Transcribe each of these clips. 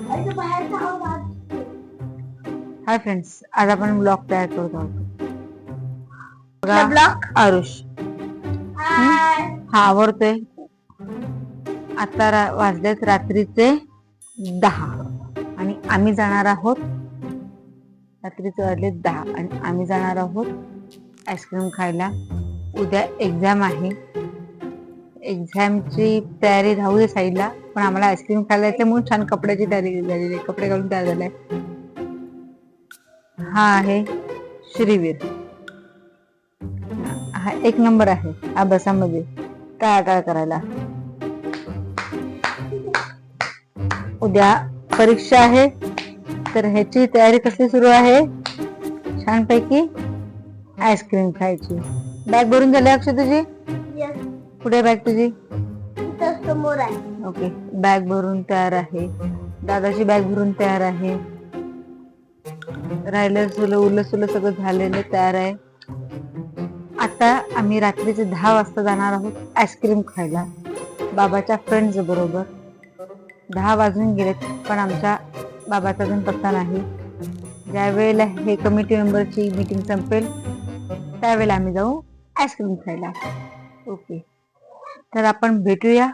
Hi friends, आज आपण blog तयार करत आहोत. ब्लॉग आरुष हा आवडतोय. आता वाजलेत रात्रीचे 10 आणि आम्ही जाणार आहोत. रात्रीचे वाजले 10 आणि आम्ही जाणार आहोत आईस्क्रीम खायला. उद्या एक्झाम आहे. एक्झामची तयारी राहू दे साईडला, पण आम्हाला आईस्क्रीम खायला येते म्हणून छान कपड्याची तयारी झालेली आहे. कपडे घालून तयार झालाय. हा आहे श्रीवीर. हा एक नंबर आहे अभ्यासामध्ये, काय करायला. उद्या परीक्षा आहे, तर ह्याची तयारी कशी सुरू आहे. छानपैकी आईस्क्रीम खायची. बॅग भरून झाली अक्षय तुझी? कुठे बॅग तुझी? समोर आहे. ओके, बॅग भरून तयार आहे. दादाची बॅग भरून तयार आहे. राहिलं उरलं सगळं झालेलं तयार आहे. आता आम्ही रात्रीचे 10 वाजता जाणार आहोत आईस्क्रीम खायला बाबाच्या फ्रेंड्स बरोबर. 10 वाजून गेलेत, पण आमच्या बाबाचा अजून पत्ता नाही. ज्या वेळेला हे कमिटी मेंबरची मीटिंग संपेल त्यावेळेला आम्ही जाऊ आईस्क्रीम खायला. ओके, तर आपण भेटूया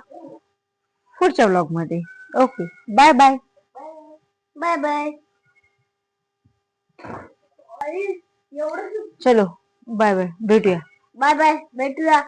पुढच्या व्लॉग मध्ये. Okay, bye bye. Bye bye. चलो बाय बाय, भेटूया. बाय बाय, भेटूया.